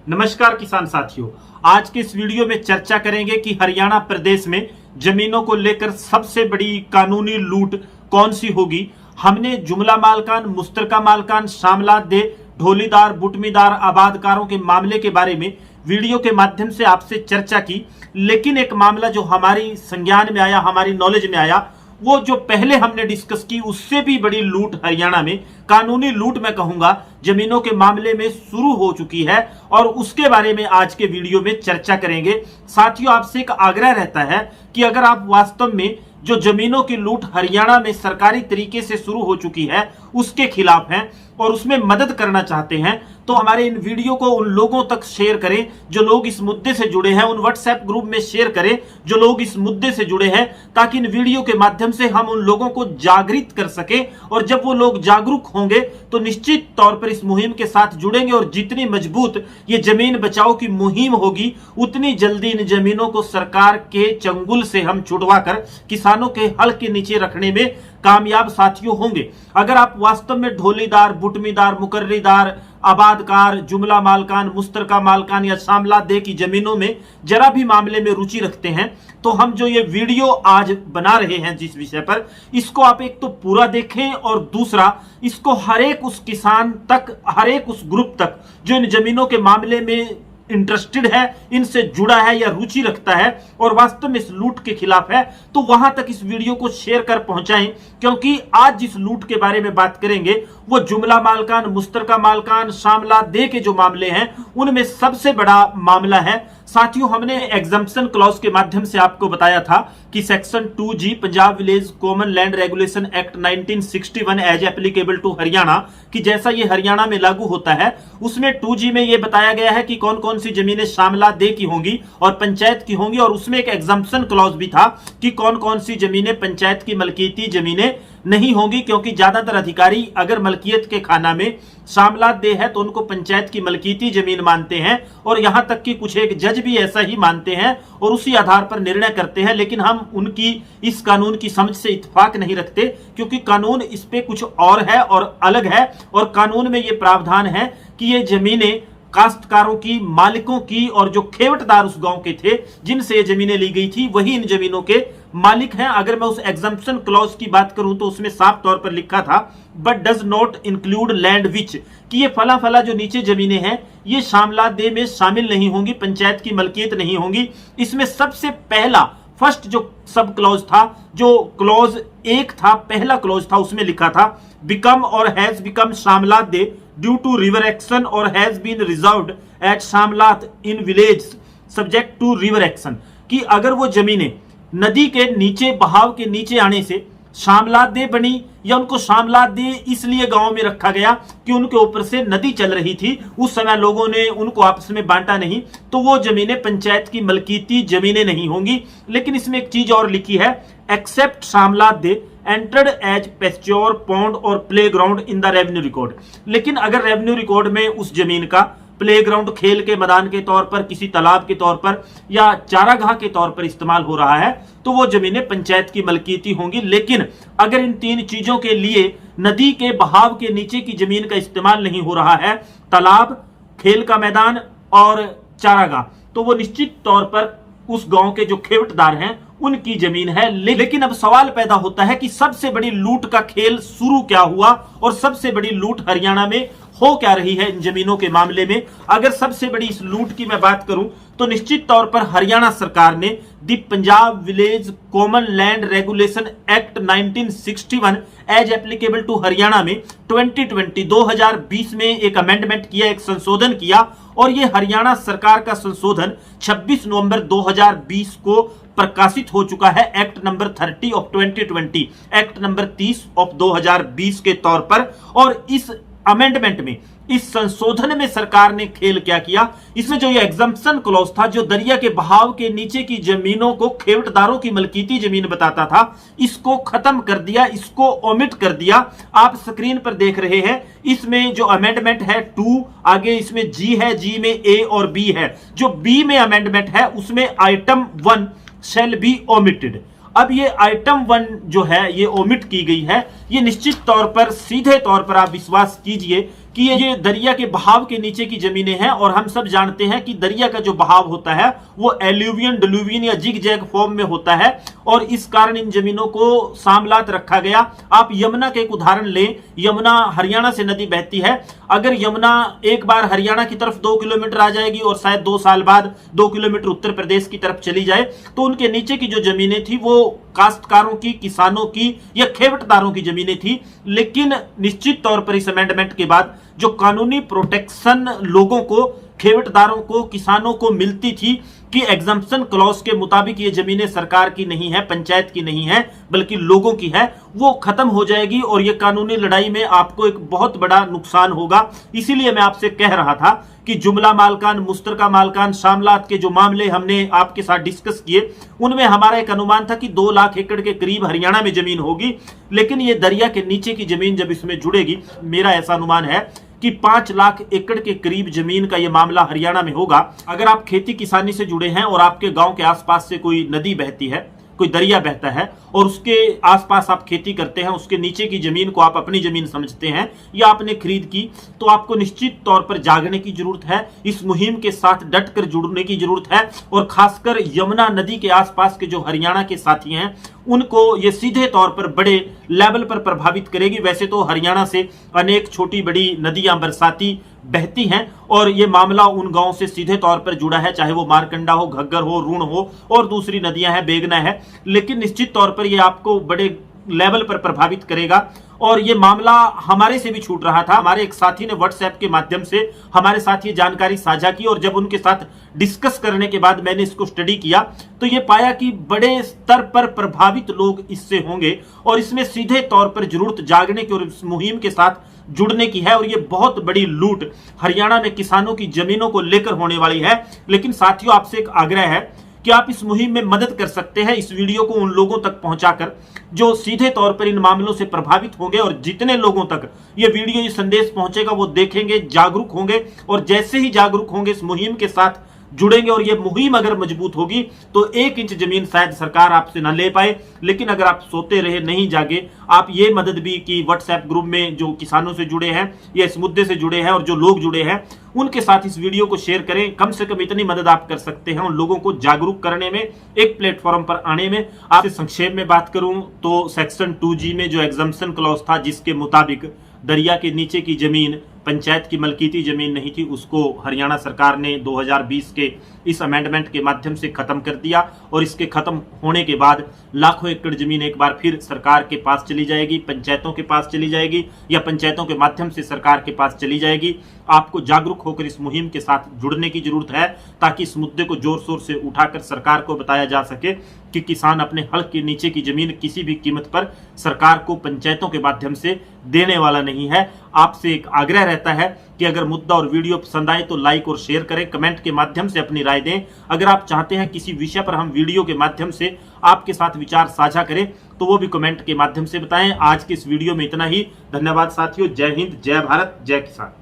नमस्कार किसान साथियों, आज के इस वीडियो में चर्चा करेंगे कि हरियाणा प्रदेश में जमीनों को लेकर सबसे बड़ी कानूनी लूट कौन सी होगी। हमने जुमला मालकान, मुश्तरका मालकान, शामलात दे, ढोलीदार, बुटमीदार, आबादकारों के मामले के बारे में वीडियो के माध्यम से आपसे चर्चा की, लेकिन एक मामला जो हमारी संज्ञान में आया, हमारी नॉलेज में आया, वो जो पहले हमने डिस्कस की उससे भी बड़ी लूट हरियाणा में, कानूनी लूट मैं कहूंगा, जमीनों के मामले में शुरू हो चुकी है और उसके बारे में आज के वीडियो में चर्चा करेंगे। साथियों, आपसे एक आग्रह रहता है कि अगर आप वास्तव में जो जमीनों की लूट हरियाणा में सरकारी तरीके से शुरू हो चुकी है उसके खिलाफ हैं और उसमें मदद करना चाहते हैं, तो हमारे इन वीडियो को उन लोगों तक शेयर करें जो लोग इस मुद्दे से जुड़े हैं, उन व्हाट्सएप ग्रुप में शेयर करें जो लोग इस मुद्दे से जुड़े हैं, ताकि इन वीडियो के माध्यम से हम उन लोगों को जागृत कर सके। और जब वो लोग जागरूक होंगे तो निश्चित तौर पर इस मुहिम के साथ जुड़ेंगे और जितनी मजबूत ये जमीन बचाओ की मुहिम होगी, उतनी जल्दी इन जमीनों को सरकार के चंगुल से हम छुड़वा कर किसानों के हल के नीचे रखने में कामयाब साथियों होंगे। अगर आप वास्तव में ढोलीदार, बुटमीदार, मुकर्रीदार, आबादकार, जुमला मालकान, मुश्तरका मालकान या शामलात दे की जमीनों में जरा भी मामले में रुचि रखते हैं, तो हम जो ये वीडियो आज बना रहे हैं जिस विषय पर, इसको आप एक तो पूरा देखें और दूसरा इसको हर एक उस किसान तक, हर एक उस ग्रुप तक जो इन जमीनों के मामले में इंटरेस्टेड है, इनसे जुड़ा है या रुचि रखता है और वास्तव में इस लूट के खिलाफ है, तो वहां तक इस वीडियो को शेयर कर पहुंचाएं। क्योंकि आज जिस लूट के बारे में बात करेंगे वो जुमला मालकान, मुश्तरका मालकान, शामलात दे के जो मामले हैं उनमें सबसे बड़ा मामला है। साथियों, हमने एग्जम्पशन क्लॉज के माध्यम से आपको बताया था कि section 2G Punjab village common land regulation act 1961 as applicable to Haryana, कि जैसा ये हरियाणा में लागू होता है उसमें 2G में ये बताया गया है कि कौन कौन सी जमीनें शामलात दे की होंगी और पंचायत की होंगी, और उसमें एक एग्जम्पशन क्लॉज भी था कि कौन कौन सी जमीनें पंचायत की मलकियती जमीनें नहीं होंगी, क्योंकि ज्यादातर अधिकारी अगर मलकियत के खाना में शामलात दे है तो उनको पंचायत की मलकियती जमीन मानते हैं और यहां तक कि कुछ एक जज भी ऐसा ही मानते हैं और उसी आधार पर निर्णय करते हैं। लेकिन हम उनकी इस कानून की समझ से इत्तेफाक नहीं रखते, क्योंकि कानून इस पे कुछ और है और अलग है, और कानून में ये प्रावधान है कि ये जमीनें काश्तकारों की, मालिकों की, और जो खेवटदार उस गांव के थे जिनसे ये जमीनें ली गई थी वही इन जमीनों के मालिक हैं। अगर मैं उस एग्जम्पशन क्लॉज की बात करूं तो उसमें साफ तौर पर लिखा था but does not include land which, कि ये फला फला जो नीचे जमीनें हैं ये शामलात दे में शामिल नहीं होंगी, पंचायत की मलकियत नहीं होंगी। इसमें सबसे पहला फर्स्ट जो सब क्लॉज था, जो क्लॉज 1 था, पहला क्लॉज था, उसमें लिखा था बिकम और हैज बिकम शामलात दे due to river action or has been reserved at शामलात in village subject to river action, कि अगर वो जमीनें नदी के नीचे, बहाव के नीचे आने से शामलात दे बनी या उनको शामलात दे इसलिए गांव में रखा गया कि उनके ऊपर से नदी चल रही थी, उस समय लोगों ने उनको आपस में बांटा नहीं, तो वो जमीनें पंचायत की मलकियती जमीनें नहीं होंगी। लेकिन इसमें एक चीज और लिखी है, एक्सेप्ट शामलात दे entered as pasture pond or playground in the revenue record. लेकिन अगर रेवेन्यू रिकॉर्ड में उस जमीन का प्लेग्राउंड, खेल के मैदान के तौर पर, किसी तालाब के तौर पर या चारागाह के तौर पर इस्तेमाल हो रहा है तो वो जमीनें पंचायत की मलकियती होंगी। लेकिन अगर इन 3 चीजों के लिए नदी के बहाव के नीचे की जमीन का इस्तेमाल नहीं हो रहा है, तालाब, खेल का मैदान और चारागाह, तो वो निश्चित तौर पर उस गांव के जो खेवटदार हैं उनकी जमीन है। लेकिन अब सवाल पैदा होता है कि सबसे बड़ी लूट का खेल शुरू क्या हुआ और सबसे बड़ी लूट हरियाणा में हो क्या रही है इन जमीनों के मामले में। अगर सबसे बड़ी इस लूट की मैं बात करूं तो निश्चित तौर पर हरियाणा सरकार ने the Punjab village common land regulation act 1961 as applicable to Haryana में 2020 में एक अमेंडमेंट किया, एक संशोधन किया, और ये हरियाणा सरकार का संशोधन 26 नवंबर 2020 को प्रकाशित हो चुका है, act number 30 of 2020, act number 30 of 2020 के तौर पर। और इस अमेंडमेंट में, इस संशोधन में सरकार ने खेल क्या किया, इसमें जो ये एग्जम्पशन क्लॉज था, जो दरिया के बहाव के नीचे की जमीनों को खेवटदारों की मलकियती जमीन बताता था, इसको खत्म कर दिया, इसको ओमिट कर दिया। आप स्क्रीन पर देख रहे हैं, इसमें जो अमेंडमेंट है 2, आगे इसमें G है, G में A और B है। जो B में अमेंडमेंट है उसमें आइटम 1 शैल बी ओमिटेड। अब ये आइटम 1 जो है ये ओमिट की गई है। ये निश्चित तौर पर, सीधे तौर पर आप विश्वास कीजिए कि ये दरिया के बहाव के नीचे की जमीनें हैं और हम सब जानते हैं कि दरिया का जो बहाव होता है वो एल्यूवियन, डिलुवियन या जिग जैग फॉर्म में होता है और इस कारण इन जमीनों को सामलात रखा गया। आप यमुना का एक उदाहरण लें, यमुना हरियाणा से नदी बहती है। अगर यमुना एक बार हरियाणा की तरफ 2 किलोमीटर आ जाएगी और शायद 2 साल बाद 2 किलोमीटर उत्तर प्रदेश की तरफ चली जाए तो उनके नीचे की जो जमीनें थी वो काश्तकारों की, किसानों की या खेवटदारों की जमीनें थी। लेकिन निश्चित तौर पर इस अमेंडमेंट के बाद जो कानूनी प्रोटेक्शन लोगों को, खेवटदारों को, किसानों को मिलती थी कि एग्जम्पशन क्लॉज के मुताबिक ये जमीनें सरकार की नहीं है, पंचायत की नहीं है, बल्कि लोगों की है, वो खत्म हो जाएगी और ये कानूनी लड़ाई में आपको एक बहुत बड़ा नुकसान होगा। इसीलिए मैं आपसे कह रहा था कि जुमला मालकान, मुश्तरका मालकान, शामलात के जो मामले हमने आपके साथ डिस्कस किए उनमें हमारा एक अनुमान था कि 2 लाख एकड़ के करीब हरियाणा में जमीन होगी। लेकिन ये दरिया के नीचे की जमीन जब इसमें जुड़ेगी, मेरा ऐसा अनुमान है कि 5 लाख एकड़ के करीब जमीन का यह मामला हरियाणा में होगा। अगर आप खेती किसानी से जुड़े हैं और आपके गांव के आसपास से कोई नदी बहती है, कोई दरिया बहता है और उसके आसपास आप खेती करते हैं, उसके नीचे की जमीन को आप अपनी जमीन समझते हैं या आपने खरीद की, तो आपको निश्चित तौर पर जागने की जरूरत है, इस मुहिम के साथ डटकर जुड़ने की जरूरत है। और खासकर यमुना नदी के आसपास के जो हरियाणा के साथी हैं उनको ये सीधे तौर पर बड़े लेवल पर प्रभावित करेगी। वैसे तो हरियाणा से अनेक छोटी बड़ी नदियां बरसाती बहती हैं और ये मामला उन गांवों से सीधे तौर पर जुड़ा है, चाहे वो मारकंडा हो, घग्गर हो, रूण हो और दूसरी नदियां हैं, बेगना है। लेकिन निश्चित तौर पर ये आपको बड़े लेवल पर प्रभावित करेगा और ये मामला हमारे से भी छूट रहा था। हमारे एक साथी ने व्हाट्सएप के माध्यम से हमारे साथ ये जानकारी साझा की और जब उनके साथ डिस्कस करने के बाद मैंने इसको स्टडी किया तो ये पाया कि बड़े स्तर पर प्रभावित लोग इससे होंगे और इसमें सीधे तौर पर जरूरत जागने की और इस मुहिम के साथ जुड़ने की है। और ये बहुत बड़ी लूट हरियाणा में किसानों की जमीनों को लेकर होने वाली है। लेकिन साथियों, आपसे एक आग्रह है कि आप इस मुहिम में मदद कर सकते हैं, इस वीडियो को उन लोगों तक पहुंचाकर जो सीधे तौर पर इन मामलों से प्रभावित होंगे। और जितने लोगों तक ये वीडियो, ये संदेश पहुंचेगा वो देखेंगे, जागरूक होंगे और जैसे ही जागरूक होंगे इस मुहिम के साथ जुड़ेंगे और ये मुहिम अगर मजबूत होगी तो 1 इंच जमीन शायद सरकार आपसे ना ले पाए। लेकिन अगर आप सोते रहे, नहीं जागे, आप ये मदद भी कि व्हाट्सएप ग्रुप में जो किसानों से जुड़े हैं या इस मुद्दे से जुड़े हैं और जो लोग जुड़े हैं उनके साथ इस वीडियो को शेयर करें। कम से कम इतनी मदद आप कर सकते हैं उन लोगों को जागरूक करने में, एक प्लेटफॉर्म पर आने में। आपसे संक्षेप में बात करूं तो सेक्शन 2G में जो एग्जम्पशन क्लॉज था जिसके मुताबिक दरिया के नीचे की जमीन पंचायत की मलकीती जमीन नहीं थी, उसको हरियाणा सरकार ने 2020 के इस अमेंडमेंट के माध्यम से खत्म कर दिया और इसके खत्म होने के बाद लाखों एकड़ जमीन एक बार फिर सरकार के पास चली जाएगी, पंचायतों के पास चली जाएगी या पंचायतों के माध्यम से सरकार के पास चली जाएगी। आपको जागरूक होकर इस मुहिम के साथ जुड़ने की जरूरत है ताकि इस मुद्दे को जोर शोर से उठाकर सरकार को बताया जा सके कि किसान अपने हक के नीचे की जमीन किसी भी कीमत पर सरकार को पंचायतों के माध्यम से देने वाला नहीं है। आपसे एक आग्रह रहता है कि अगर मुद्दा और वीडियो पसंद आए तो लाइक और शेयर करें, कमेंट के माध्यम से अपनी राय दें। अगर आप चाहते हैं किसी विषय पर हम वीडियो के माध्यम से आपके साथ विचार साझा करें तो वो भी कमेंट के माध्यम से बताएं। आज के इस वीडियो में इतना ही। धन्यवाद साथियों। जय हिंद, जय भारत, जय किसान।